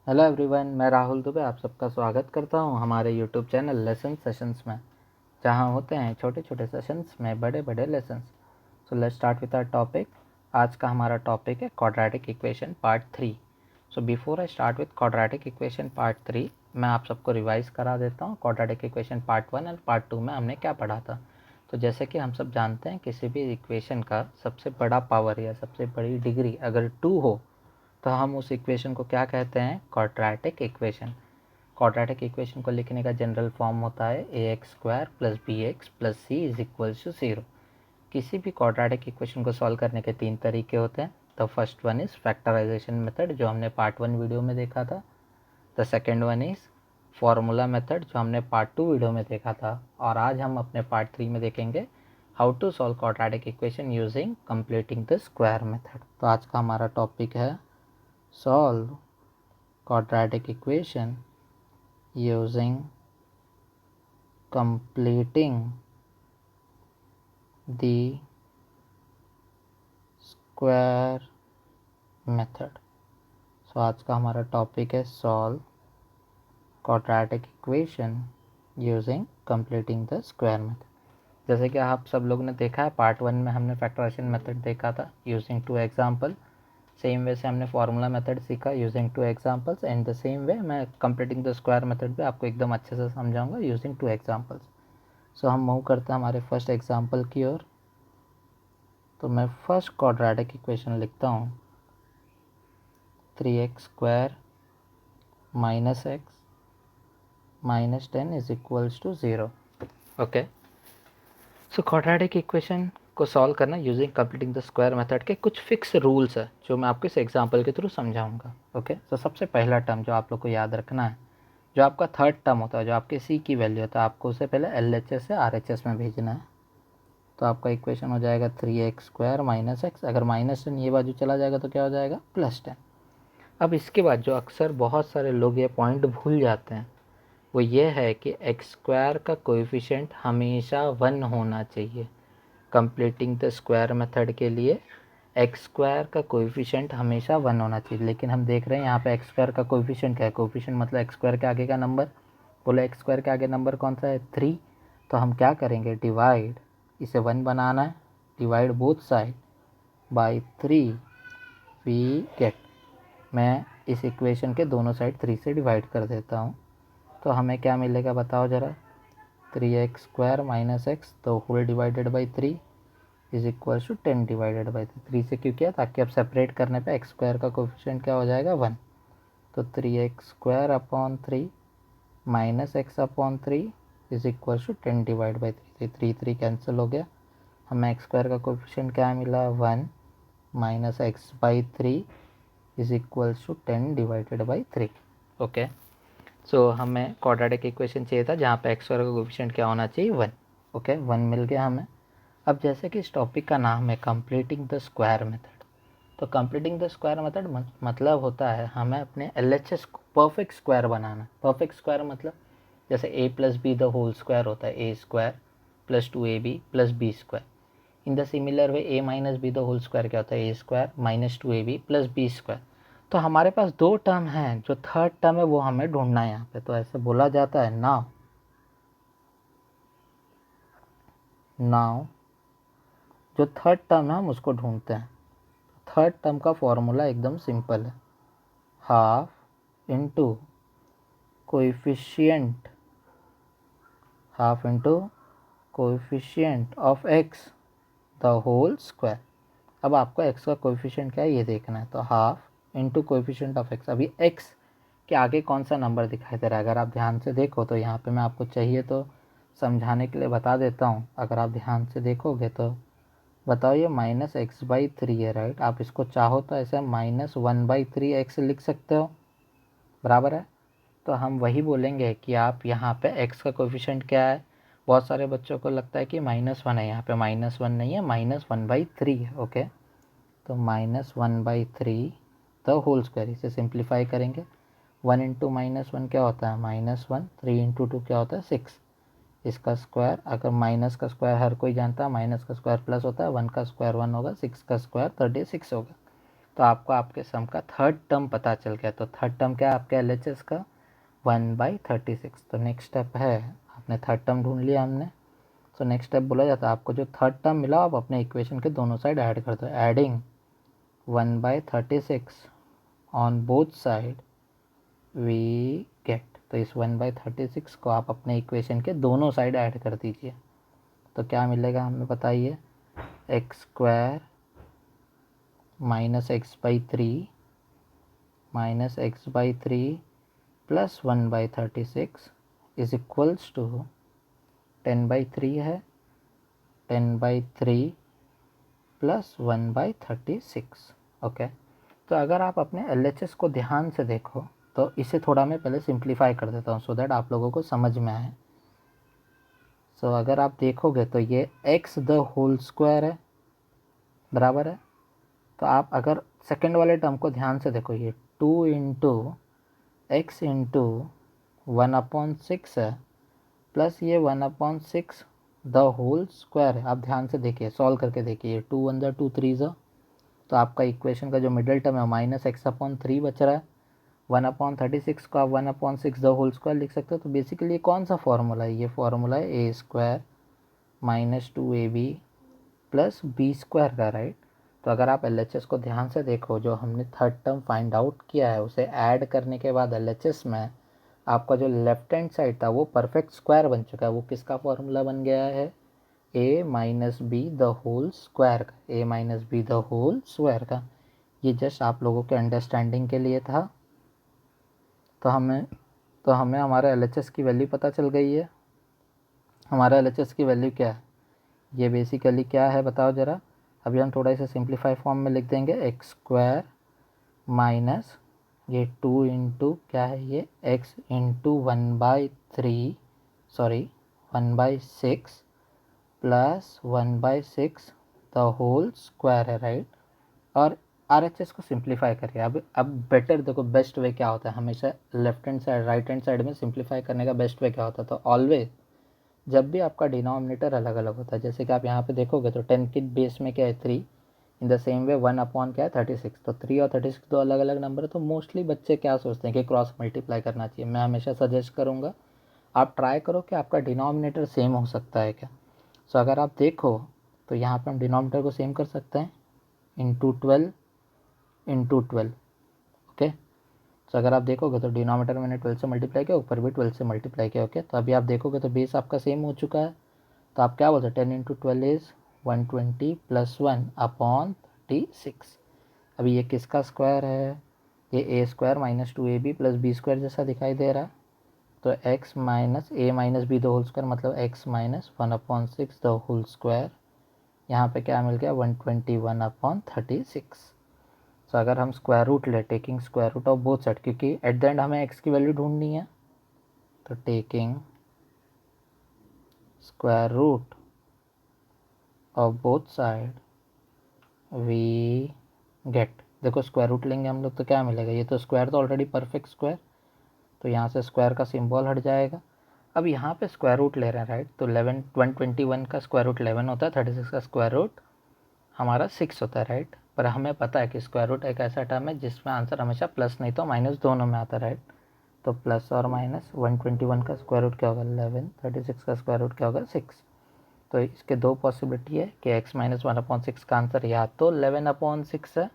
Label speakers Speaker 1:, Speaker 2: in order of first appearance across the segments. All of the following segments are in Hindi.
Speaker 1: हेलो एवरीवन, मैं राहुल दुबे आप सबका स्वागत करता हूं हमारे यूट्यूब चैनल लेसन सेशंस में, जहां होते हैं छोटे छोटे सेशंस में बड़े बड़े lessons. So let's start with our topic. आज का हमारा टॉपिक है quadratic equation part 3। So before I start with quadratic equation part 3, मैं आप सबको रिवाइज करा देता हूँ क्वाड्रेटिक इक्वेशन पार्ट 1 और पार्ट 2 में हमने क्या पढ़ा था। तो जैसे कि हम सब जानते हैं, किसी भी इक्वेशन का सबसे बड़ा पावर या सबसे बड़ी डिग्री अगर 2 हो तो हम उस इक्वेशन को क्या कहते हैं? Quadratic equation. क्वाड्रेटिक इक्वेशन को लिखने का जनरल फॉर्म होता है ax² + bx + c = 0। किसी भी क्वाड्रेटिक इक्वेशन को सॉल्व करने के 3 तरीके होते हैं। The first one is factorization method, जो हमने पार्ट 1 वीडियो में देखा था। The second one is formula method, जो हमने पार्ट 2 वीडियो में देखा था। और आज हम अपने पार्ट 3 में देखेंगे how to solve quadratic equation using completing the square method. तो आज का हमारा टॉपिक है solve quadratic equation using completing the square method। सो आज का हमारा टॉपिक है solve quadratic equation using completing the square method। जैसे कि आप सब लोग ने देखा है, पार्ट 1 में हमने फैक्टराइजेशन मेथड देखा था यूजिंग 2 एग्जाम्पल। सेम वे से हमने फार्मूला मेथड सीखा using 2 examples, and the same way मैं कंप्लीटिंग द स्क्वायर मेथड भी आपको एकदम अच्छे से समझाऊंगा यूजिंग 2 एग्जांपल्स। सो हम मूव करते हैं हमारे फर्स्ट एग्जांपल की ओर। तो मैं फर्स्ट क्वाड्रेटिक इक्वेशन लिखता हूँ 3x² - x - 10 = 0। Okay, so quadratic equation को सॉल्व करना using completing the square method के कुछ फिक्स रूल्स है, जो मैं आपको इस एग्जांपल के थ्रू समझाऊंगा। ओके, तो सबसे पहला टर्म जो आप लोग को याद रखना है, जो आपका थर्ड टर्म होता है, जो आपके सी की वैल्यू होता है, आपको उसे पहले LHS से RHS में भेजना है। तो आपका इक्वेशन हो जाएगा 3x² - x। अगर -10 ये बाजू चला जाएगा तो क्या हो जाएगा? +10। अब इसके बाद जो अक्सर बहुत सारे लोग ये पॉइंट भूल जाते हैं, वो ये है कि x² का कोएफिशिएंट हमेशा 1 होना चाहिए। कंप्लीटिंग द स्क्वायर मेथड के लिए x² का कोएफिशिएंट हमेशा 1 होना चाहिए। लेकिन हम देख रहे हैं यहाँ पे x² का कोएफिशिएंट क्या है? कोएफिशिएंट मतलब x² के आगे का नंबर। बोले x² के आगे नंबर कौन सा है? 3। तो हम क्या करेंगे? डिवाइड, इसे 1 बनाना है, divide both side by 3 we get. मैं इस इक्वेशन के दोनों साइड 3 से डिवाइड कर देता हूँ। तो हमें क्या मिलेगा बताओ ज़रा? 3x² - x तो whole divided by 3 = 10 divided by 3 से क्यों किया? ताकि अब सेपरेट करने पे x² का कोएफिशिएंट क्या हो जाएगा? 1। तो 3x² upon 3 - x/3 = 10 divide by 3। 3 cancel हो गया, हमें x² का कोएफिशिएंट क्या मिला? 1 - x/3 = 10 डिवाइडेड बाई 3। ओके, सो हमें क्वाड्रेटिक इक्वेशन चाहिए था जहाँ पे x² का कोएफिशिएंट क्या होना चाहिए? 1। ओके, 1 मिल गया हमें। अब जैसे कि इस टॉपिक का नाम है कंप्लीटिंग द स्क्वायर मेथड, तो कंप्लीटिंग द स्क्वायर मेथड मतलब होता है हमें अपने LHS को परफेक्ट स्क्वायर बनाना। परफेक्ट स्क्वायर मतलब जैसे a + b the whole square होता है a² + 2ab + b²। In the similar way a - b the whole square क्या होता है? a² - 2ab + b²। तो हमारे पास दो टर्म हैं, जो थर्ड टर्म है वो हमें ढूंढना है यहाँ पे। तो ऐसे बोला जाता है नाउ जो थर्ड टर्म है हम उसको ढूंढते हैं। थर्ड टर्म का फॉर्मूला एकदम सिंपल है, half into coefficient of x the whole square. अब आपको x का कोएफिशिएंट क्या है ये देखना है। तो half into coefficient of x। अभी x के आगे कौन सा नंबर दिखाई दे रहा है? अगर आप ध्यान से देखो तो यहाँ पे मैं आपको चाहिए तो समझाने के लिए बता देता हूँ। अगर आप ध्यान से देखोगे तो बताओ, ये -x/3 है, राइट? आप इसको चाहो तो ऐसे -1/3x लिख सकते हो, बराबर है। तो हम वही बोलेंगे कि आप यहाँ पे x का कोएफिशिएंट क्या है। बहुत सारे बच्चों को लगता है कि -1 है, यहाँ पे -1 नहीं है, -1/3 है। ओके, तो -1/3 द होल स्क्वायर, इसे सिंप्लीफाई करेंगे। 1 इंटू -1 क्या होता है? -1। 3 इंटू 2 क्या होता है? 6। इसका स्क्वायर, अगर माइनस का स्क्वायर हर कोई जानता है, माइनस का स्क्वायर प्लस होता है, 1 का स्क्वायर 1 होगा, 6 का स्क्वायर 36 होगा। तो आपको आपके सम का थर्ड टर्म पता चल गया। तो थर्ड टर्म क्या है आपके LHS का 1/36। तो नेक्स्ट स्टेप है, आपने थर्ड टर्म ढूंढ लिया हमने। तो नेक्स्ट स्टेप बोला जाता है आपको जो थर्ड टर्म मिला आप अपने इक्वेशन के दोनों साइड ऐड कर दो। Adding 1/36 on both side we get. तो इस 1/36 को आप अपने इक्वेशन के दोनों साइड ऐड कर दीजिए। तो क्या मिलेगा हमें बताइए, x² - x/3 - x/3 plus 1/36 is equals to 10/3 है, 10/3 प्लस 1/36। ओके, तो अगर आप अपने LHS को ध्यान से देखो तो इसे थोड़ा मैं पहले सिंप्लीफाई कर देता हूँ सो दैट आप लोगों को समझ में आए। सो अगर आप देखोगे तो ये x द होल स्क्वायर है, बराबर है। तो आप अगर सेकेंड वाले टर्म को ध्यान से देखो, ये 2 इंटू एक्स इंटू 1/6 है, प्लस ये 1/6 द होल स्क्वायर है। आप ध्यान से देखिए, सॉल्व करके देखिए, 2 1 2 3 ज़ा, तो आपका इक्वेशन का जो मिडिल टर्म है -x/3 बच रहा है। 1/36 को आप 1/6 द होल स्क्वायर लिख सकते हो। तो बेसिकली ये कौन सा फॉर्मूला है, ये फॉर्मूला है a² - 2ab प्लस b² का, राइट। तो अगर आप LHS को ध्यान से देखो, जो हमने थर्ड टर्म फाइंड आउट किया है उसे ऐड करने के बाद LHS में आपका जो लेफ्ट हैंड साइड था वो परफेक्ट स्क्वायर बन चुका है। वो किसका फॉर्मूला बन गया है, a - b the whole square का, a - b the whole square का। ये जस्ट आप लोगों के अंडरस्टैंडिंग के लिए था। तो हमें हमारा LHS की वैल्यू पता चल गई है। हमारा LHS की वैल्यू क्या है, ये बेसिकली क्या है बताओ ज़रा। अभी हम थोड़ा इसे सिंप्लीफाई फॉर्म में लिख देंगे, x² माइनस ये 2 इंटू क्या है ये x into 1/3 sorry 1/6 plus 1/6 the whole square है, राइट। और RHS को सिंप्लीफाई करिए। अब बेटर देखो, बेस्ट वे क्या होता है, हमेशा left hand side right hand side में सिंप्लीफाई करने का बेस्ट वे क्या होता है। तो ऑलवेज जब भी आपका डिनोमिनेटर अलग अलग होता है, जैसे कि आप यहाँ पे देखोगे तो 10 के बेस में क्या है 3, इन द सेम वे 1 क्या है 36। तो 3 और 36 दो अलग अलग नंबर है। तो मोस्टली बच्चे क्या सोचते हैं कि क्रॉस मल्टीप्लाई करना चाहिए। मैं हमेशा सजेस्ट करूँगा आप ट्राई करो कि आपका डिनोमिनेटर सेम हो सकता है क्या। सो अगर आप देखो तो यहाँ पे हम डिनोमिनेटर को सेम कर सकते हैं, इंटू 12 ओके। तो अगर आप देखोगे तो डिनोमिनेटर मैंने 12 से मल्टीप्लाई किया, ऊपर भी 12 से मल्टीप्लाई किया। ओके, तो अभी आप देखोगे तो बेस आपका सेम हो चुका है। तो आप क्या बोलते हैं, 10 × 12 इज़ 120 प्लस 1/36। अभी ये किसका स्क्वायर है, ये a² - 2ab प्लस b² जैसा दिखाई दे रहा है। तो x minus a - b the whole square मतलब x - 1/6 द होल स्क्वायर। यहाँ पे क्या मिल गया 121/36। सो अगर हम स्क्वायर रूट ले, taking square root of both side, क्योंकि एट द एंड हमें x की वैल्यू ढूंढनी है, तो taking square root of both side we get. देखो स्क्वायर रूट लेंगे हम लोग तो क्या मिलेगा, ये तो स्क्वायर तो ऑलरेडी परफेक्ट स्क्वायर, तो यहाँ से स्क्वायर का सिंबल हट जाएगा। अब यहाँ पे स्क्वायर रूट ले रहे हैं, राइट। तो 121 का स्क्वायर रूट 11 होता है, 36 का स्क्वायर रूट हमारा 6 होता है, राइट। पर हमें पता है कि स्क्वायर रूट एक ऐसा टर्म है जिसमें आंसर हमेशा प्लस नहीं तो माइनस दोनों में आता है, राइट। तो प्लस और माइनस 121 का स्क्वायर रूट क्या होगा 11, 36 का स्क्वायर रूट क्या होगा 6। तो इसके दो पॉसिबिलिटी है कि x - 1/6 का आंसर या तो 11/6 है,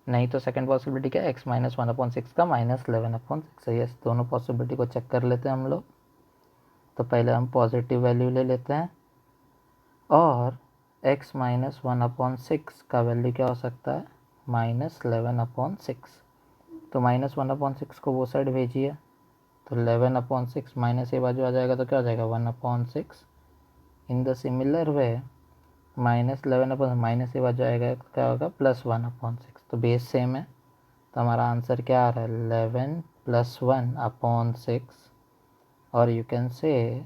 Speaker 1: नहीं तो सेकंड पॉसिबिलिटी क्या है x - 1/6 का -11/6 है। यस, दोनों पॉसिबिलिटी को चेक कर लेते हैं हम लोग। तो पहले हम पॉजिटिव वैल्यू ले लेते हैं, और x - 1/6 का वैल्यू क्या हो सकता है -11/6। तो -1/6 को वो साइड भेजिए, तो 11/6 माइनस ये बाजू आ जाएगा तो क्या हो जाएगा 1/6। इन द सिमिलर वे -11 माइनस ये बाजू आएगा तो क्या होगा +1/6। तो बेस सेम है, तो हमारा आंसर क्या आ रहा है 11 + 1/6, और यू कैन से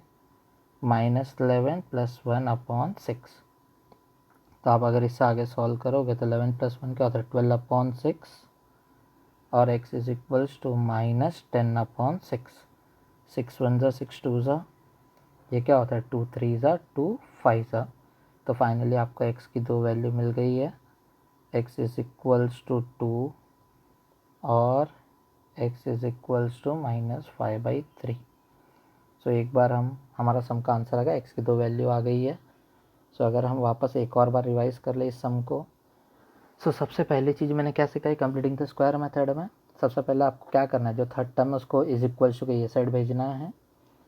Speaker 1: -11 + 1/6। तो आप अगर इससे आगे सॉल्व करोगे तो 11 + 1 क्या होता है 12/6, और x इज इक्वल्स टू -10/6। 6 1 ज़ा 6 2 ज़ा, ये क्या होता है 2 3 ज़ा 2 5 ज़ा। तो फाइनली आपको x की दो वैल्यू मिल गई है, x इज इक्वल्स टू 2 और x इज इक्वल्स टू -5/3। सो एक बार हमारा सम का आंसर आ गया, x की 2 वैल्यू आ गई है। सो अगर हम वापस एक और बार रिवाइज कर ले इस सम को, सो सबसे पहली चीज़ मैंने क्या सिखाई कंप्लीटिंग द स्क्वायर मेथड में। सबसे पहले आपको क्या करना है, जो थर्ड टर्म है उसको इज इक्वल्स टू के ये साइड भेजना है।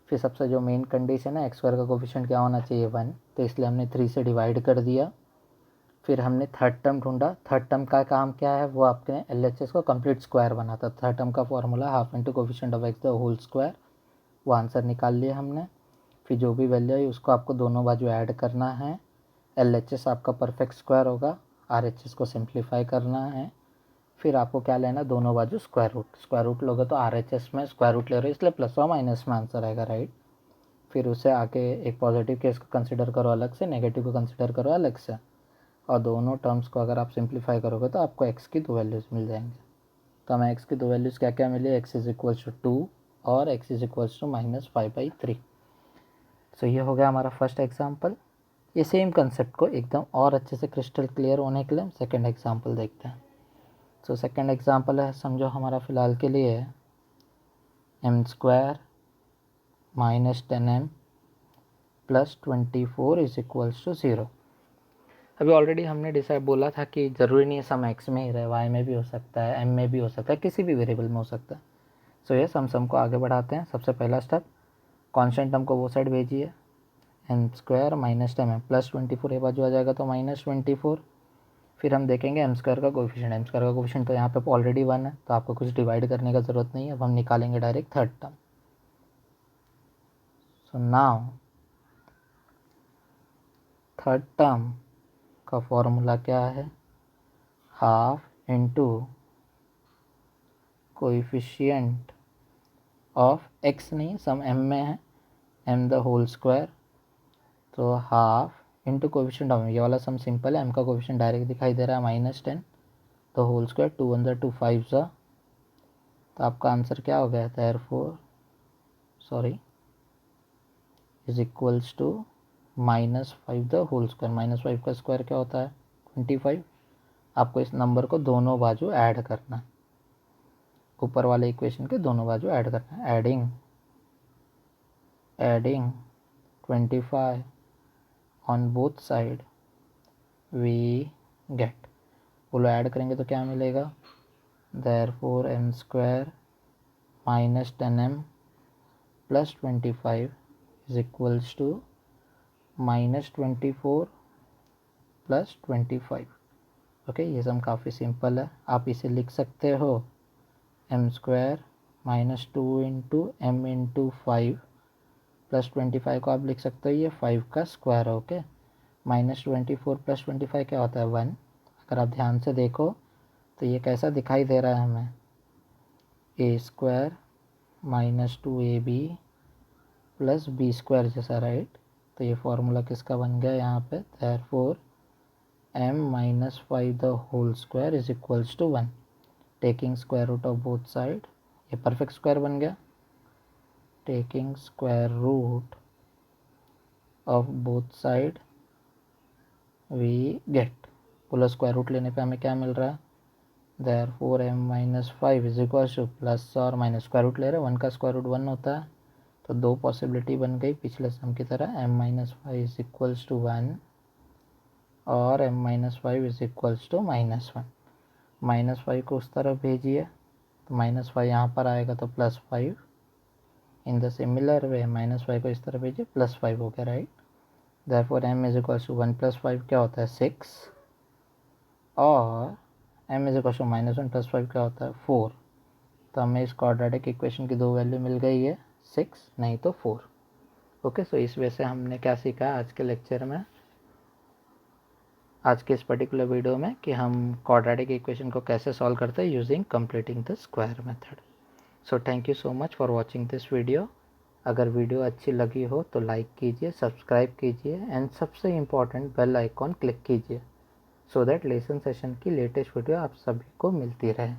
Speaker 1: फिर सबसे जो मेन कंडीशन है एक्स स्क्वायर का कोफिशिएंट क्या होना चाहिए 1, तो इसलिए हमने 3 से डिवाइड कर दिया। फिर हमने थर्ड टर्म ढूंढा, थर्ड टर्म का काम क्या है, वो आपके LHS को कंप्लीट स्क्वायर बनाता। थर्ड टर्म का formula half into coefficient of x the whole square, वो आंसर निकाल लिया हमने। फिर जो भी वैल्यू है उसको आपको दोनों बाजू ऐड करना है। LHS आपका परफेक्ट स्क्वायर होगा, RHS को सिंप्लीफाई करना है। फिर आपको क्या लेना, दोनों बाजू स्क्वायर रूट लोगे तो RHS में स्क्वायर रूट ले रहे हो इसलिए प्लस और माइनस में आंसर आएगा, राइट। फिर उसे आके एक पॉजिटिव केस को कंसिडर करो अलग से, नेगेटिव को कंसिडर करो अलग से, और दोनों टर्म्स को अगर आप सिंप्लीफाई करोगे तो आपको x की 2 वैल्यूज़ मिल जाएंगे। तो हमें x की 2 वैल्यूज़ क्या क्या मिली, x इज इक्वल्स टू 2 और x इज इक्वल्स टू -5/3। सो ये हो गया हमारा फर्स्ट एग्जाम्पल। ये सेम कंसेप्ट को एकदम और अच्छे से क्रिस्टल क्लियर होने के लिए हम सेकेंड एग्जाम्पल देखते हैं। सो सेकेंड एग्जाम्पल है, समझो हमारा फ़िलहाल के लिए m² -10m + 24 is equals to 0। अभी ऑलरेडी हमने डिसाइड बोला था कि ज़रूरी नहीं है सम x में ही रहे, y में भी हो सकता है, m में भी हो सकता है, किसी भी वेरिएबल में हो सकता है। सो ये सम को आगे बढ़ाते हैं। सबसे पहला स्टेप, कांस्टेंट टर्म को वो साइड भेजिए, m² -10m + 24 ये बाजू आ जाएगा तो -24। फिर हम देखेंगे m² का कोफिशिएंट तो यहाँ पे ऑलरेडी 1 है तो आपको कुछ डिवाइड करने का ज़रूरत नहीं है। अब हम निकालेंगे direct third term. So now third term का फॉर्मूला क्या है, half into coefficient of x नहीं, सम m में है, m द होल स्क्वायर, तो हाफ इंटू कोएफिशिएंट ऑफ, ये वाला सम सिंपल है, m का कोएफिशिएंट डायरेक्ट दिखाई दे रहा है -10, तो होल स्क्वायर 2 1 2 5 सा, तो आपका आंसर क्या हो गया, therefore is equals to -5 the whole square. -5 का स्क्वायर क्या होता है 25। आपको इस नंबर को दोनों बाजू ऐड करना है, ऊपर वाले इक्वेशन के दोनों बाजू ऐड करना है। Adding 25 on both side we get, बोलो ऐड करेंगे तो क्या मिलेगा, therefore m² -10m + 25 is equals to -24 + 25। Okay, ये सम काफ़ी सिंपल है, आप इसे लिख सकते हो m² -2 इंटू m इंटू 5 + 25 को आप लिख सकते हो ये 5 का स्क्वायर। ओके, -24 + 25 क्या होता है 1। अगर आप ध्यान से देखो तो ये कैसा दिखाई दे रहा है हमें, a² -2ab + b² जैसा, राइट। तो ये फॉर्मूला किसका बन गया यहाँ पे, therefore m -5 the whole square is equals to 1। Taking square root of both side, ये परफेक्ट स्क्वायर बन गया। Taking square root of both side we get, बोलो स्क्वायर रूट लेने पे हमें क्या मिल रहा है, therefore m -5 is equals to plus और माइनस, स्क्वायर रूट ले रहे हैं, 1 का स्क्वायर रूट 1 होता है, तो दो पॉसिबिलिटी बन गई पिछले सम की तरह, m -5 इज इक्वल्स टू 1 और m -5 इज इक्वल्स टू -1। -5 को उस तरफ भेजिए तो -5 यहाँ पर आएगा तो +5। इन द सिमिलर वे -5 को इस तरफ भेजिए +5 हो गया, right. Therefore m is equals to 1 + 5 क्या होता है 6 और m इज इक्वल्स टू -1 + 5 क्या होता है 4। तो हमें इस क्वाड्रेटिक इक्वेशन की दो वैल्यू मिल गई है, 6 नहीं तो 4। ओके, सो इस वजह से हमने क्या सीखा आज के लेक्चर में, आज के इस पर्टिकुलर वीडियो में, कि हम क्वाड्रेटिक इक्वेशन को कैसे सॉल्व करते हैं using completing the square method. So thank you so much for watching this video. अगर वीडियो अच्छी लगी हो तो लाइक कीजिए, सब्सक्राइब कीजिए एंड सबसे इम्पॉर्टेंट बेल आइकॉन क्लिक कीजिए, सो दैट लेसन सेशन की लेटेस्ट वीडियो आप सभी को मिलती रहे।